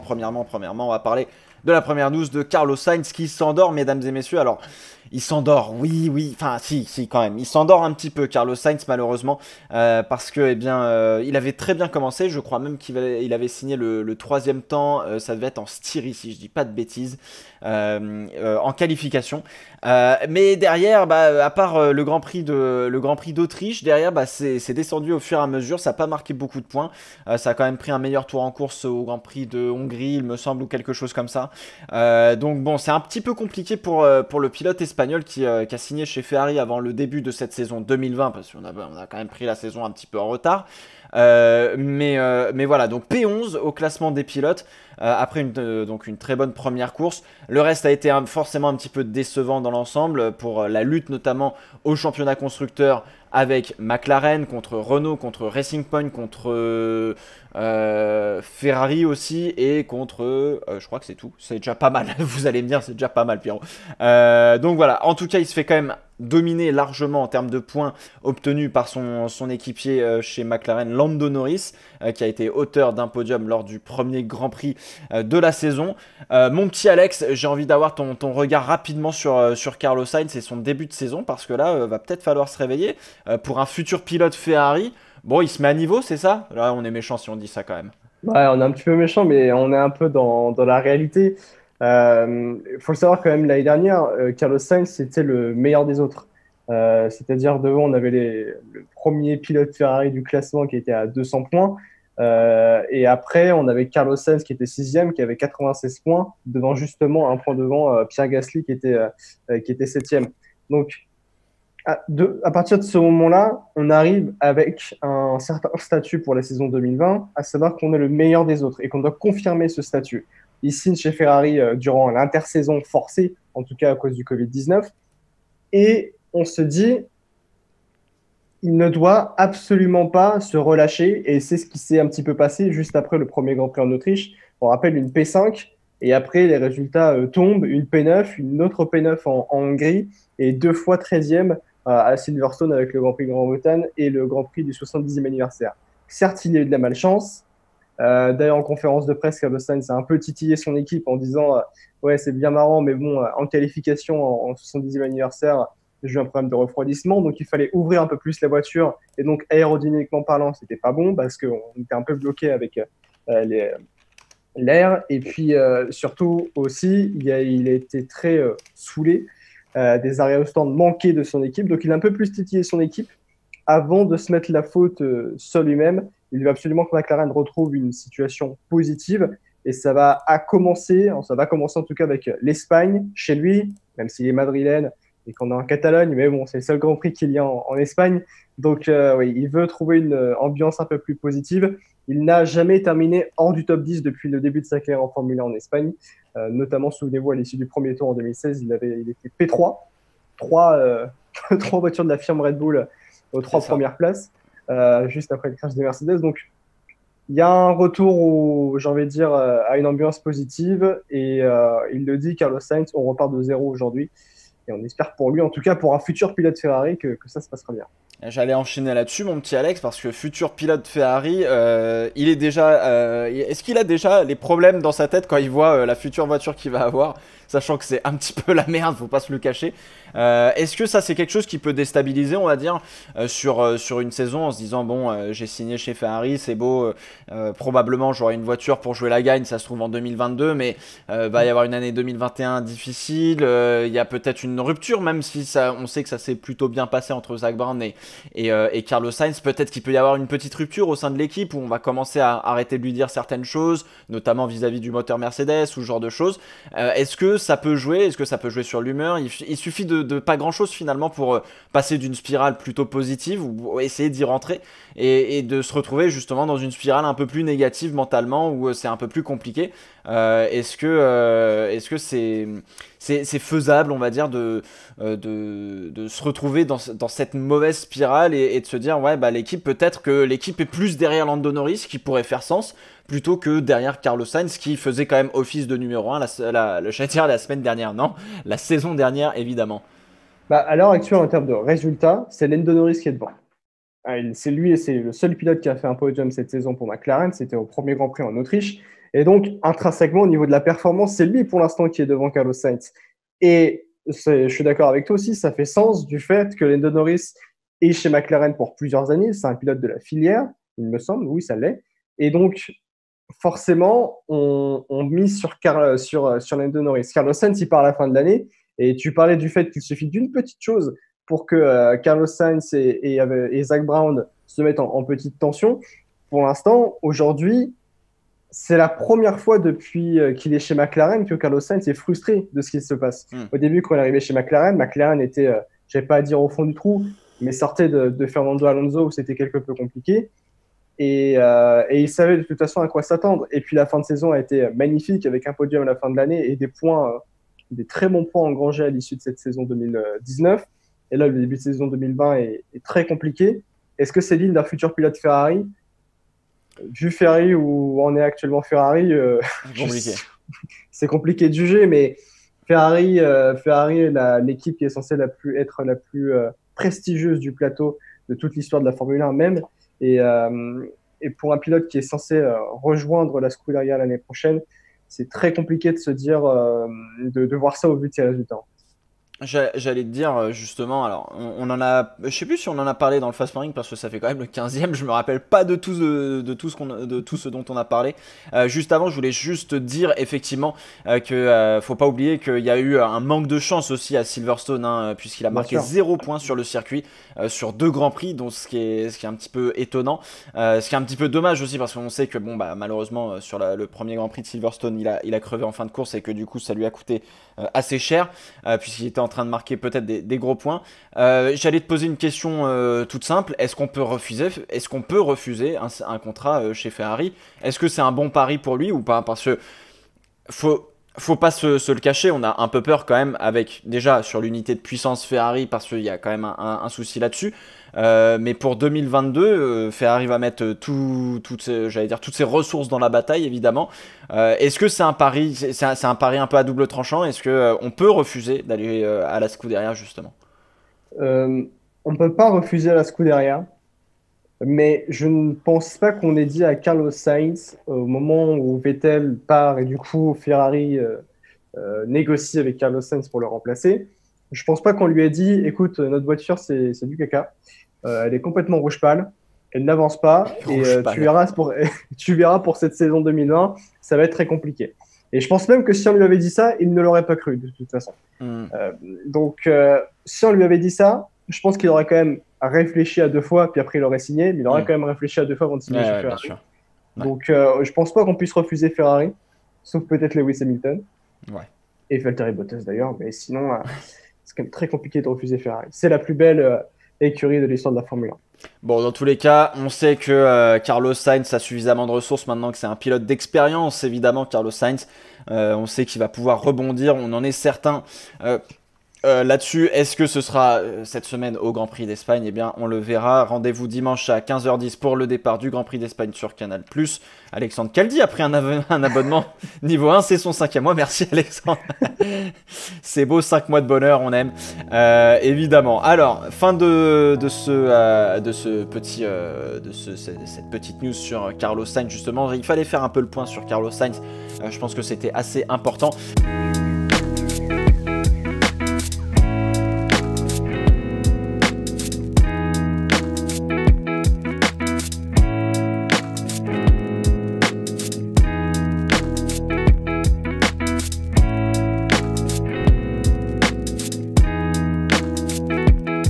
premièrement, on va parler de la première news de Carlos Sainz qui s'endort, mesdames et messieurs. Alors, il s'endort, oui, enfin, si, quand même. Il s'endort un petit peu, Carlos Sainz, malheureusement, parce que, il avait très bien commencé. Je crois même qu'il avait signé le troisième temps. Ça devait être en Styrie, si je dis pas de bêtises, en qualification. Mais derrière, à part le Grand Prix d'Autriche, derrière, c'est descendu au fur et à mesure. Ça n'a pas marqué beaucoup de points. Ça a quand même pris un meilleur tour en course au Grand Prix de Hongrie, il me semble, ou quelque chose comme ça. Donc bon, c'est un petit peu compliqué pour le pilote espagnol qui a signé chez Ferrari avant le début de cette saison 2020, parce qu'on a quand même pris la saison un petit peu en retard. Mais voilà, donc P11 au classement des pilotes après donc une très bonne première course. Le reste a été forcément un petit peu décevant dans l'ensemble pour la lutte notamment au championnat constructeur avec McLaren contre Renault, contre Racing Point, contre Ferrari aussi et contre, je crois que c'est tout. C'est déjà pas mal, vous allez me dire, c'est déjà pas mal, Pierrot. Donc voilà, en tout cas, il se fait quand même dominer largement en termes de points obtenus par son équipier chez McLaren, Lando Norris, qui a été auteur d'un podium lors du premier Grand Prix de la saison. Mon petit Alex, j'ai envie d'avoir ton regard rapidement sur Carlos Sainz et son début de saison, parce que là, va peut-être falloir se réveiller. Pour un futur pilote Ferrari, bon, il se met à niveau, c'est ça? Là, on est méchant si on dit ça quand même. Ouais, on est un petit peu méchant, mais on est un peu dans la réalité. Il faut le savoir quand même, l'année dernière, Carlos Sainz, c'était le meilleur des autres. C'est-à-dire, devant, on avait le premier pilote Ferrari du classement qui était à 200 points. Et après, on avait Carlos Sainz qui était sixième, qui avait 96 points, devant justement un point devant Pierre Gasly qui était septième. Donc, à partir de ce moment-là, on arrive avec un certain statut pour la saison 2020, à savoir qu'on est le meilleur des autres et qu'on doit confirmer ce statut. Il signe chez Ferrari durant l'intersaison forcée, en tout cas à cause du Covid-19, et on se dit, il ne doit absolument pas se relâcher, et c'est ce qui s'est un petit peu passé juste après le premier Grand Prix en Autriche. On rappelle une P5, et après les résultats tombent, une P9, une autre P9 en Hongrie, et deux fois 13e à Silverstone avec le Grand Prix de Grande-Bretagne et le Grand Prix du 70e anniversaire. Certes, il y a eu de la malchance. D'ailleurs, en conférence de presse, Carlos Sainz a un peu titillé son équipe en disant ouais, c'est bien marrant, mais bon, en qualification en 70e anniversaire, j'ai eu un problème de refroidissement, donc il fallait ouvrir un peu plus la voiture. Et donc, aérodynamiquement parlant, c'était pas bon parce qu'on était un peu bloqué avec l'air. Et puis, surtout aussi, il a été très saoulé des arrêts au stand manqués de son équipe. Donc, il a un peu plus titillé son équipe avant de se mettre la faute seul lui-même. Il veut absolument que McLaren retrouve une situation positive. Et ça va commencer en tout cas avec l'Espagne chez lui, même s'il est madrilène et qu'on est en Catalogne, mais bon, c'est le seul Grand Prix qu'il y a en Espagne. Donc oui, il veut trouver une ambiance un peu plus positive. Il n'a jamais terminé hors du top 10 depuis le début de sa carrière en Formule 1 en Espagne. Notamment, souvenez-vous, à l'issue du premier tour en 2016, il était P3, trois voitures de la firme Red Bull aux C'est trois ça. premières places, juste après le crash des Mercedes. Donc, il y a un retour, j'ai envie de dire, à une ambiance positive. Et il le dit, Carlos Sainz, on repart de zéro aujourd'hui. Et on espère pour lui, en tout cas pour un futur pilote Ferrari, que ça se passera bien. J'allais enchaîner là-dessus, mon petit Alex, parce que futur pilote Ferrari, il est déjà. Est-ce qu'il a déjà les problèmes dans sa tête quand il voit la future voiture qu'il va avoir, sachant que c'est un petit peu la merde, faut pas se le cacher. Est-ce que ça c'est quelque chose qui peut déstabiliser, on va dire, sur une saison en se disant bon, j'ai signé chez Ferrari, c'est beau, probablement j'aurai une voiture pour jouer la gagne, ça se trouve en 2022, mais va y avoir une année 2021 difficile, il y a peut-être une rupture, même si ça, on sait que ça s'est plutôt bien passé entre Zak Brown et Carlos Sainz. Peut-être qu'il peut y avoir une petite rupture au sein de l'équipe où on va commencer à arrêter de lui dire certaines choses, notamment vis-à-vis du moteur Mercedes ou ce genre de choses. Est-ce que ça peut jouer? Est-ce que ça peut jouer sur l'humeur? Il suffit de pas grand-chose finalement pour passer d'une spirale plutôt positive ou essayer d'y rentrer et de se retrouver justement dans une spirale un peu plus négative mentalement où c'est un peu plus compliqué. Est-ce que c'est faisable, on va dire, de se retrouver dans cette mauvaise spirale et de se dire, ouais, bah, l'équipe, peut-être que l'équipe est plus derrière Lando Norris, qui pourrait faire sens, plutôt que derrière Carlos Sainz, qui faisait quand même office de numéro 1, j'allais dire la semaine dernière, non, la saison dernière, évidemment. Bah, à l'heure actuelle, en termes de résultats, c'est Lando Norris qui est devant. C'est lui et c'est le seul pilote qui a fait un podium cette saison pour McLaren. C'était au premier Grand Prix en Autriche. Et donc, intrinsèquement, au niveau de la performance, c'est lui pour l'instant qui est devant Carlos Sainz. Et je suis d'accord avec toi aussi, ça fait sens du fait que Lando Norris est chez McLaren pour plusieurs années. C'est un pilote de la filière, il me semble. Oui, ça l'est. Et donc, forcément, on mise sur Lando Norris. Carlos Sainz, il part à la fin de l'année. Et tu parlais du fait qu'il suffit d'une petite chose pour que Carlos Sainz et Zak Brown se mettent en petite tension. Pour l'instant, aujourd'hui, c'est la première fois depuis qu'il est chez McLaren que Carlos Sainz est frustré de ce qui se passe. Au début, quand il est arrivé chez McLaren, McLaren était, je ne vais pas dire au fond du trou, mais sortait de Fernando Alonso où c'était quelque peu compliqué. Et il savait de toute façon à quoi s'attendre. Et puis la fin de saison a été magnifique avec un podium à la fin de l'année et des points, des très bons points engrangés à l'issue de cette saison 2019. Et là, le début de saison 2020 est très compliqué. Est-ce que c'est digne d'un futur pilote Ferrari? Vu Ferrari où on est actuellement Ferrari, c'est compliqué de juger, mais Ferrari est l'équipe qui est censée être la plus prestigieuse du plateau de toute l'histoire de la Formule 1 même. Et pour un pilote qui est censé rejoindre la Scuderia l'année prochaine, c'est très compliqué de se dire de voir ça au vu de ses résultats. J'allais te dire justement, alors on en a, je sais plus si on en a parlé dans le Fast Morning parce que ça fait quand même le 15e, je me rappelle pas de tout ce dont on a parlé. Juste avant, je voulais juste dire effectivement que faut pas oublier qu'il y a eu un manque de chance aussi à Silverstone, hein, puisqu'il a marqué 0 points sur le circuit sur 2 grands prix, donc ce qui est un petit peu étonnant, ce qui est un petit peu dommage aussi parce qu'on sait que bon bah malheureusement sur le premier Grand Prix de Silverstone il a crevé en fin de course et que du coup ça lui a coûté assez cher puisqu'il était en train de marquer peut-être des gros points. J'allais te poser une question toute simple. Est-ce qu'on peut refuser un contrat chez Ferrari? Est-ce que c'est un bon pari pour lui ou pas? Parce que faut pas se le cacher, on a un peu peur quand même avec déjà sur l'unité de puissance Ferrari parce qu'il y a quand même un souci là-dessus. Mais pour 2022, Ferrari va mettre toutes ses ressources dans la bataille évidemment. Est-ce que c'est un pari, c'est un pari un peu à double tranchant? Est-ce que on peut refuser d'aller à la Scuderia justement? On ne peut pas refuser à la Scuderia, mais je ne pense pas qu'on ait dit à Carlos Sainz au moment où Vettel part et du coup Ferrari négocie avec Carlos Sainz pour le remplacer. Je pense pas qu'on lui ait dit, écoute, notre voiture c'est du caca, elle est complètement rouge pâle, elle n'avance pas et tu verras pour cette saison 2020, ça va être très compliqué. Et je pense même que si on lui avait dit ça, il ne l'aurait pas cru de toute façon. Donc si on lui avait dit ça, je pense qu'il aurait quand même réfléchi à 2 fois, puis après il aurait signé, mais il aurait quand même réfléchi à 2 fois avant de signer chez Ferrari. Donc je pense pas qu'on puisse refuser Ferrari, sauf peut-être Lewis Hamilton. Et Valtteri Bottas d'ailleurs, mais sinon c'est quand même très compliqué de refuser Ferrari. C'est la plus belle écurie de l'histoire de la Formule 1. Bon, dans tous les cas, on sait que Carlos Sainz a suffisamment de ressources maintenant que c'est un pilote d'expérience, évidemment, Carlos Sainz. On sait qu'il va pouvoir rebondir, on en est certain. Là-dessus, est-ce que ce sera cette semaine au Grand Prix d'Espagne? Eh bien, on le verra. Rendez-vous dimanche à 15h10 pour le départ du Grand Prix d'Espagne sur Canal+. Alexandre Caldi a pris un abonnement niveau 1, c'est son 5e mois. Merci Alexandre. C'est beau, 5 mois de bonheur, on aime. Évidemment. Alors, fin de cette petite news sur Carlos Sainz, justement. Il fallait faire un peu le point sur Carlos Sainz. Je pense que c'était assez important.